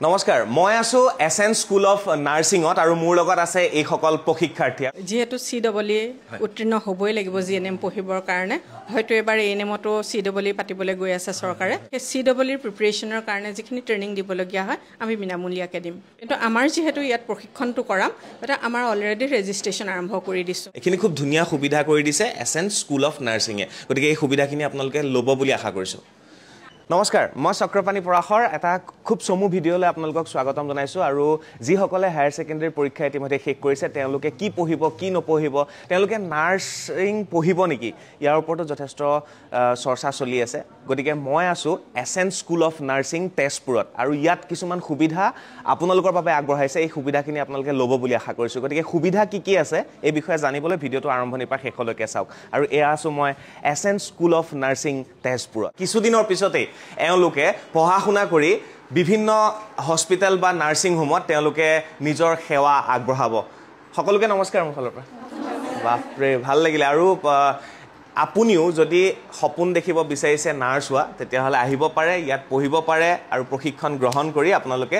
নমস্কাৰ মই আছো এসএন স্কুল অফ নাৰ্সিংত আৰু মোৰ লগত আছে এই সকল প্ৰশিক্ষাৰ্থী যেহেতু CEE উত্তীৰ্ণ হ'বই লাগিব জিএনএম পঢ়িবৰ কাৰণে হয়তো এবাৰ এএনএমতো CEE পাতিবলৈ গৈ আছে চৰকাৰে এই CEE প্ৰিপাৰেচনৰ কাৰণে যিখিনি ট্ৰেইনিং দিবলগীয়া হয় আমি বিনামূলীয়াকৈ দিম কিন্তু আমাৰ যেহেতু ইয়াত প্ৰশিক্ষণটো কৰাম এটা আমাৰ অলৰেডি ৰেজিষ্ট্ৰেচন আৰম্ভ কৰি দিছো এখিনি খুব ধুনীয়া সুবিধা কৰি দিছে এসএন স্কুল অফ নাৰ্সিংয়ে গতিকে এই সুবিধাখিনি আপোনালোকে ল'ব বুলি আশা কৰিছো নমস্কাৰ মই চক্ৰপাণী পৰাশৰ এটা খুব চমু ভিডিঅ'লৈ আপোনালোকক স্বাগতম জনাইছো আৰু যিসকলে হায়াৰ সেকেন্ডাৰী পৰীক্ষা ইতিমধ্যে শেষ কৰিছে তেওঁলোকে কি পঢ়িব কি নপঢ়িব তেওঁলোকে নাৰ্সিং পঢ়িব নেকি ইয়াৰ ওপৰতো যথেষ্ট চৰ্চা চলি আছে গতিকে মই আছো এসএন স্কুল অফ নাৰ্সিং তেজপুৰত আৰু ইয়াত কিছুমান সুবিধা আপোনালোকৰ বাবে আগবঢ়াইছে এই সুবিধাখিনি আপোনালোকে ল'ব বুলি আশা কৰিছো গতিকে সুবিধা কি আছে এই বিষয়ে জানিবলৈ ভিডিঅ'টো আৰম্ভণিৰ পৰা শেষলৈকে চাওক আৰু এয়া আছো মই এসএন স্কুল অফ নাৰ্সিং তেজপুৰত কিছুদিনৰ পিছতে এওঁলোকে পঢ়া শুনা কৰি বিভিন্ন হস্পিটেল বা নাৰ্সিং হোমত তেওঁলোকে নিজৰ সেৱা আগবঢ়াব সকলোকে নমস্কাৰ মোৰ ফালৰ পৰা বাপৰে ভাল লাগিলে আৰু আপুনিও যদি সপোন দেখিব বিচাৰিছে নাৰ্স হোৱা তেতিয়াহ'লে আহিব পাৰে ইয়াত পঢ়িব পাৰে আৰু প্ৰশিক্ষণ গ্ৰহণ কৰি আপোনালোকে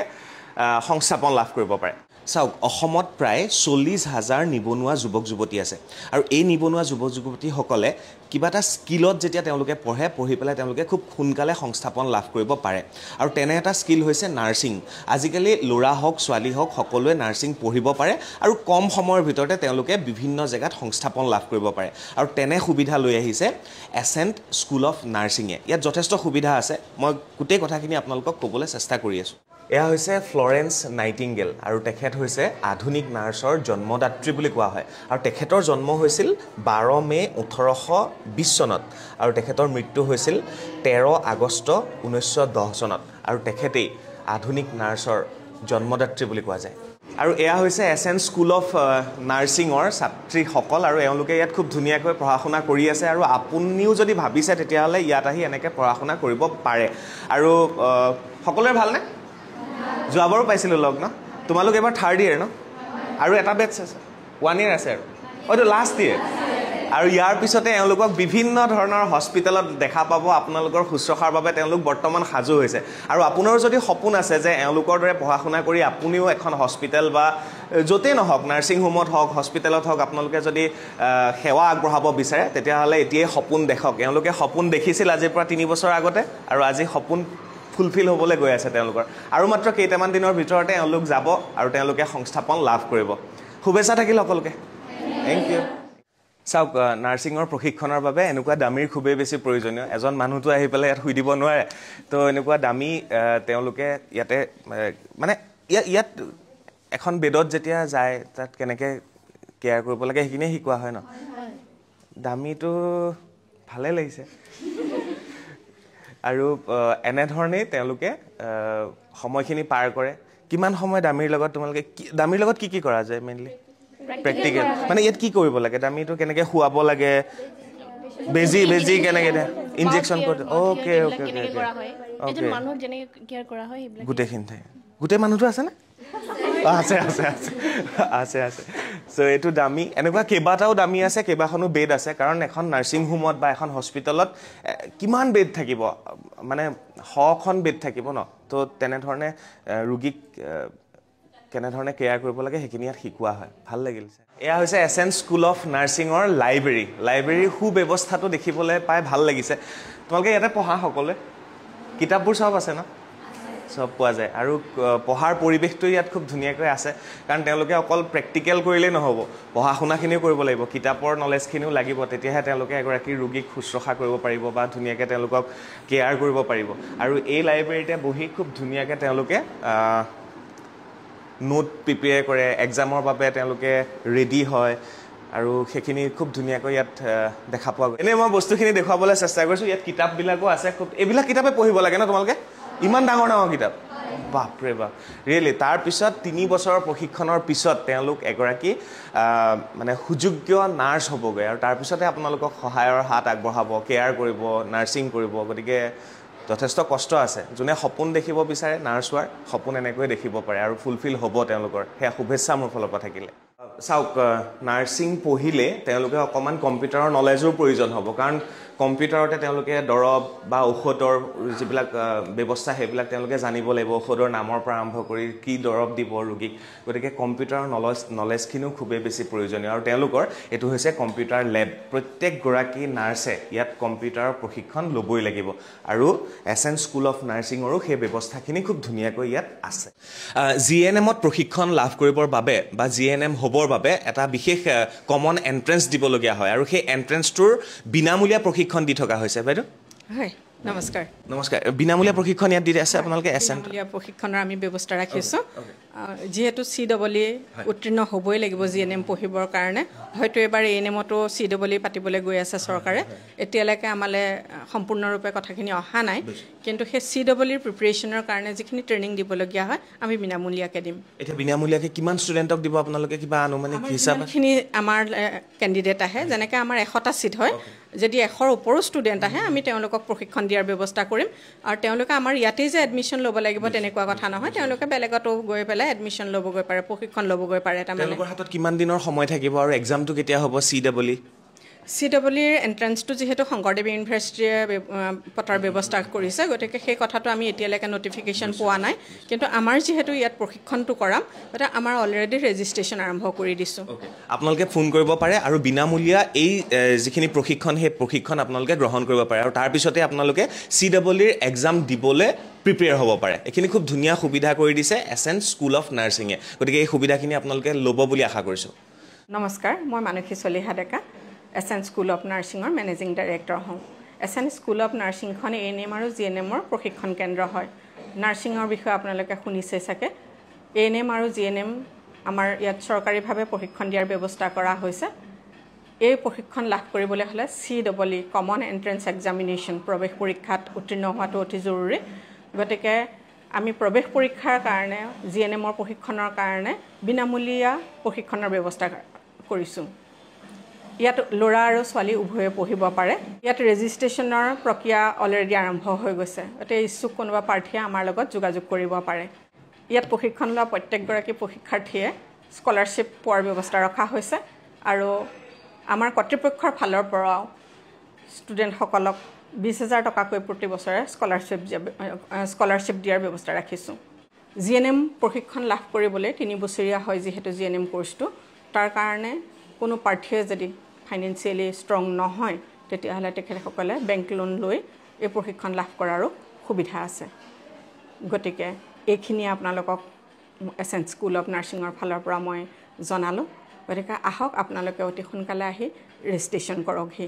সংস্থাপন লাভ কৰিব পাৰে চাওক অসমত প্ৰায় 40,000 নিবনুৱা যুৱক যুৱতী আছে আৰু এই নিবনুৱা যুৱক যুৱতীসকলে কিবা এটা স্কিলত যেতিয়া তেওঁলোকে পঢ়ি পেলাই তেওঁলোকে খুব সোনকালে সংস্থাপন লাভ কৰিব পাৰে আৰু তেনে এটা স্কিল হৈছে নাৰ্সিং আজিকালি ল'ৰা হওক ছোৱালী হওক সকলোৱে নাৰ্সিং পঢ়িব পাৰে আৰু কম সময়ৰ ভিতৰতে তেওঁলোকে বিভিন্ন জেগাত সংস্থাপন লাভ কৰিব পাৰে আৰু তেনে সুবিধা লৈ আহিছে এসএন স্কুল অফ নাৰ্সিংয়ে ইয়াত যথেষ্ট সুবিধা আছে মই গোটেই কথাখিনি আপোনালোকক ক'বলৈ চেষ্টা কৰি আছোঁ এয়া হৈছে ফ্লৰেন্স নাইটিংগেল আৰু তেখেত হৈছে আধুনিক নাৰ্সৰ জন্মদাত্ৰী বুলি কোৱা হয় আৰু তেখেতৰ জন্ম হৈছিল 12 মে 1820 চনত আৰু তেখেতৰ মৃত্যু হৈছিল 13 আগষ্ট 1910 চনত আৰু তেখেতেই আধুনিক নাৰ্সৰ জন্মদাত্ৰী বুলি কোৱা যায় আৰু এয়া হৈছে এসএন স্কুল অফ নাৰ্সিঙৰ ছাত্ৰীসকল আৰু এওঁলোকে ইয়াত খুব ধুনীয়াকৈ পঢ়া শুনা কৰি আছে আৰু আপুনিও যদি ভাবিছে তেতিয়াহ'লে ইয়াত আহি এনেকৈ পঢ়া শুনা কৰিব পাৰে আৰু সকলোৰে ভালনে যোৱাবাৰো পাইছিলোঁ লগ ন তোমালোক এবাৰ 3rd ইয়াৰ ন আৰু এটা বেটছ আছে 1 ইয়াৰ আছে আৰু হয়তো লাষ্ট ইয়াৰ আৰু ইয়াৰ পিছতে এওঁলোকক বিভিন্ন ধৰণৰ হস্পিটেলত দেখা পাব আপোনালোকৰ শুশ্ৰূষাৰ বাবে তেওঁলোক বৰ্তমান সাজু হৈছে আৰু আপোনাৰো যদি সপোন আছে যে এওঁলোকৰ দৰে পঢ়া শুনা কৰি আপুনিও এখন হস্পিটেল বা য'তেই নহওক নাৰ্সিং হোমত হওক হস্পিটেলত হওক আপোনালোকে যদি সেৱা আগবঢ়াব বিচাৰে তেতিয়াহ'লে এতিয়াই সপোন দেখক এওঁলোকে সপোন দেখিছিল আজিৰ পৰা 3 বছৰ আগতে আৰু আজি সপোন ফুলফিল হ'বলৈ গৈ আছে তেওঁলোকৰ আৰু মাত্ৰ কেইটামান দিনৰ ভিতৰতে এওঁলোক যাব আৰু তেওঁলোকে সংস্থাপন লাভ কৰিব শুভেচ্ছা থাকিল সকলোকে থেংক ইউ চাওক নাৰ্সিঙৰ প্ৰশিক্ষণৰ বাবে এনেকুৱা দামীৰ খুবেই বেছি প্ৰয়োজনীয় এজন মানুহটো আহি পেলাই ইয়াত শুই দিব নোৱাৰে তো এনেকুৱা দামী তেওঁলোকে ইয়াতে মানে ইয়াত এখন বেডত যেতিয়া যায় তাত কেনেকৈ কেয়াৰ কৰিব লাগে সেইখিনিয়ে শিকোৱা হয় ন দামীটো ভালে লাগিছে আৰু এনেধৰণেই তেওঁলোকে সময়খিনি পাৰ কৰে কিমান সময় দামীৰ লগত তোমালোকে দামীৰ লগত কি কৰা যায় মেইনলি প্ৰেক্টিকেল মানে ইয়াত কি কৰিব লাগে দামীটো কেনেকৈ শুৱাব লাগে বেজি কেনেকৈ ইনজেকশ্যন কৰি অ'কে গোটেইখিনি থাকে গোটেই মানুহটো আছেনে আছে চ' এইটো দামী এনেকুৱা কেইবাটাও দামী আছে কেইবাখনো বেড আছে কাৰণ এখন নাৰ্ছিং হোমত বা এখন হস্পিটেলত কিমান বেড থাকিব মানে 100খন বেড থাকিব ন তো তেনেধৰণে ৰোগীক কেনেধৰণে কেয়াৰ কৰিব লাগে সেইখিনি ইয়াত শিকোৱা হয় ভাল লাগিল এয়া হৈছে এসএন স্কুল অফ নাৰ্সিঙৰ লাইব্ৰেৰীৰ সুব্যৱস্থাটো দেখিবলৈ পাই ভাল লাগিছে তোমালোকে ইয়াতে পঢ়া সকলোৱে কিতাপবোৰ সব আছে ন সব পোৱা যায় আৰু পঢ়াৰ পৰিৱেশটো ইয়াত খুব ধুনীয়াকৈ আছে কাৰণ তেওঁলোকে অকল প্ৰেক্টিকেল কৰিলেই নহ'ব পঢ়া শুনাখিনিও কৰিব লাগিব কিতাপৰ নলেজখিনিও লাগিব তেতিয়াহে তেওঁলোকে এগৰাকী ৰোগীক শুশ্ৰূষা কৰিব পাৰিব বা ধুনীয়াকৈ তেওঁলোকক কেয়াৰ কৰিব পাৰিব আৰু এই লাইব্ৰেৰীতে বহি খুব ধুনীয়াকৈ তেওঁলোকে নোট প্ৰিপেয়াৰ কৰে এক্সামৰ বাবে তেওঁলোকে ৰেডি হয় আৰু সেইখিনি খুব ধুনীয়াকৈ ইয়াত দেখা পোৱা গ'ল এনেই মই বস্তুখিনি দেখুৱাবলৈ চেষ্টা কৰিছোঁ ইয়াত কিতাপবিলাকো আছে খুব এইবিলাক কিতাপে পঢ়িব লাগে ন তোমালোকে ইমান ডাঙৰ কিতাপ বাপৰে বাপ ৰিয়েলি তাৰপিছত 3 বছৰৰ প্ৰশিক্ষণৰ পিছত তেওঁলোক এগৰাকী মানে সুযোগ্য নাৰ্ছ হ'বগৈ আৰু তাৰপিছতে আপোনালোকক সহায়ৰ হাত আগবঢ়াব কেয়াৰ কৰিব নাৰ্ছিং কৰিব গতিকে যথেষ্ট কষ্ট আছে যোনে সপোন দেখিব বিচাৰে নাৰ্ছ হোৱাৰ সপোন এনেকৈ দেখিব পাৰে আৰু ফুলফিল হ'ব তেওঁলোকৰ সেয়া শুভেচ্ছা মোৰ ফালৰ পৰা থাকিলে চাওক নাৰ্ছিং পঢ়িলে তেওঁলোকে অকণমান কম্পিউটাৰৰ নলেজৰ প্ৰয়োজন হ'ব কাৰণ কম্পিউটাৰতে তেওঁলোকে দৰৱ বা ঔষধৰ যিবিলাক ব্যৱস্থা সেইবিলাক তেওঁলোকে জানিব লাগিব ঔষধৰ নামৰ পৰা আৰম্ভ কৰি কি দৰৱ দিব ৰোগীক গতিকে কম্পিউটাৰৰ নলেজখিনিও খুবেই বেছি প্ৰয়োজনীয় আৰু তেওঁলোকৰ এইটো হৈছে কম্পিউটাৰ লেব প্ৰত্যেকগৰাকী নাৰ্ছে ইয়াত কম্পিউটাৰৰ প্ৰশিক্ষণ ল'বই লাগিব আৰু এছেঞ্চ স্কুল অফ নাৰ্ছিঙৰো সেই ব্যৱস্থাখিনি খুব ধুনীয়াকৈ ইয়াত আছে জিএনএমত প্ৰশিক্ষণ লাভ কৰিবৰ বাবে বা জিএনএম হ'বৰ বাবে এটা বিশেষ কমন এন্ট্ৰেন্স দিবলগীয়া হয় আৰু সেই এন্ট্ৰেন্সটোৰ বিনামূলীয়া প্ৰশিক্ষণ দি থকা হৈছে বাইদেউ হয় নমস্কাৰ নমস্কাৰ বিনামূলীয়া প্ৰশিক্ষণ ইয়াত দি আছে আপোনালোকে এছেঞ্চ বিনামূলীয়া প্ৰশিক্ষণৰ আমি ব্যৱস্থা ৰাখিছোঁ যিহেতু CEE উত্তীৰ্ণ হ'বই লাগিব জিএনএম পঢ়িবৰ কাৰণে হয়তো এবাৰ এএনএমতো CEE পাতিবলৈ গৈ আছে চৰকাৰে এতিয়ালৈকে আমালৈ সম্পূৰ্ণৰূপে কথাখিনি অহা নাই কিন্তু সেই CEE প্ৰিপাৰেশ্যনৰ কাৰণে যিখিনি ট্ৰেইনিং দিবলগীয়া হয় আমি বিনামূলীয়াকৈ দিম এতিয়া বিনামূলীয়াকৈ কিমান ষ্টুডেণ্টক দিব আপোনালোকে কিবা আনুমানিক হিচাপ যিমানখিনি আমাৰ কেণ্ডিডেট আহে যেনেকৈ আমাৰ 100টা ছিট হয় যদি 100ৰ ওপৰো ষ্টুডেণ্ট আহে আমি তেওঁলোকক প্ৰশিক্ষণ দিয়াৰ ব্যৱস্থা কৰিম আৰু তেওঁলোকে আমাৰ ইয়াতেই যে এডমিশ্যন ল'ব লাগিব তেনেকুৱা কথা নহয় তেওঁলোকে বেলেগতো গৈ পেলাই এডমিশ্যন ল'বগৈ পাৰে প্ৰশিক্ষণ ল'বগৈ পাৰে তেওঁলোকৰ হাতত কিমান দিনৰ সময় থাকিব আৰু এক্সামটো কেতিয়া হ'ব CEEৰ এণ্ট্ৰেন্সটো যিহেতু শংকৰদেৱ ইউনিভাৰ্চিটিয়ে পতাৰ ব্যৱস্থা কৰিছে গতিকে সেই কথাটো আমি এতিয়ালৈকে নটিফিকেশ্যন পোৱা নাই কিন্তু আমাৰ যিহেতু ইয়াত প্ৰশিক্ষণটো কৰাম গতিকে আমাৰ অলৰেডি ৰেজিষ্ট্ৰেশ্যন আৰম্ভ কৰি দিছোঁ আপোনালোকে ফোন কৰিব পাৰে আৰু বিনামূলীয়া এই যিখিনি প্ৰশিক্ষণ সেই প্ৰশিক্ষণ আপোনালোকে গ্ৰহণ কৰিব পাৰে আৰু তাৰপিছতে আপোনালোকে CEEৰ এক্সাম দিবলৈ প্ৰিপেয়াৰ হ'ব পাৰে এইখিনি খুব ধুনীয়া সুবিধা কৰি দিছে এছেঞ্চ স্কুল অফ নাৰ্ছিঙে গতিকে এই সুবিধাখিনি আপোনালোকে ল'ব বুলি আশা কৰিছোঁ নমস্কাৰ মই মানসী চলিহা ডেকা essence school of নাৰ্ছিঙৰ managing director হওঁ এছেঞ্চ স্কুল অফ নাৰ্ছিংখন এএনএম আৰু জিএনএমৰ প্ৰশিক্ষণ কেন্দ্ৰ হয় নাৰ্ছিঙৰ বিষয়ে আপোনালোকে শুনিছে চাগে এএনএম আৰু জিএনএম আমাৰ ইয়াত চৰকাৰীভাৱে প্ৰশিক্ষণ দিয়াৰ ব্যৱস্থা কৰা হৈছে এই প্ৰশিক্ষণ লাভ কৰিবলৈ হ'লে CEE কমন এণ্ট্ৰেন্স এক্সামিনেশ্যন প্ৰৱেশ পৰীক্ষাত উত্তীৰ্ণ হোৱাটো অতি জৰুৰী গতিকে আমি প্ৰৱেশ পৰীক্ষাৰ কাৰণে জিএনএমৰ প্ৰশিক্ষণৰ কাৰণে বিনামূলীয়া প্ৰশিক্ষণৰ ব্যৱস্থা কৰিছোঁ ইয়াত ল'ৰা আৰু ছোৱালী উভয়ে পঢ়িব পাৰে ইয়াত ৰেজিষ্ট্ৰেশ্যনৰ প্ৰক্ৰিয়া অলৰেডি আৰম্ভ হৈ গৈছে গতিকে ইচ্ছুক কোনোবা প্ৰাৰ্থীয়ে আমাৰ লগত যোগাযোগ কৰিব পাৰে ইয়াত প্ৰশিক্ষণ লোৱা প্ৰত্যেকগৰাকী প্ৰশিক্ষাৰ্থীয়ে স্কলাৰশ্বিপ পোৱাৰ ব্যৱস্থা ৰখা হৈছে আৰু আমাৰ কৰ্তৃপক্ষৰ ফালৰ পৰাও ষ্টুডেণ্টসকলক 20,000 টকাকৈ প্ৰতি বছৰে স্কলাৰশ্বিপ দিয়াৰ ব্যৱস্থা ৰাখিছোঁ জিএনএম প্ৰশিক্ষণ লাভ কৰিবলৈ 3 বছৰীয়া হয় যিহেতু জিএনএম কোৰ্চটো তাৰ কাৰণে কোনো প্ৰাৰ্থীয়ে যদি ফাইনেন্সিয়েলি ষ্ট্ৰং নহয় তেতিয়াহ'লে তেখেতসকলে বেংক লোন লৈ এই প্ৰশিক্ষণ লাভ কৰাৰো সুবিধা আছে গতিকে এইখিনি আপোনালোকক এছেঞ্চ স্কুল অফ নাৰ্ছিঙৰ ফালৰ পৰা মই জনালোঁ গতিকে আহক আপোনালোকে অতি সোনকালে আহি ৰেজিষ্ট্ৰেশ্যন কৰকহি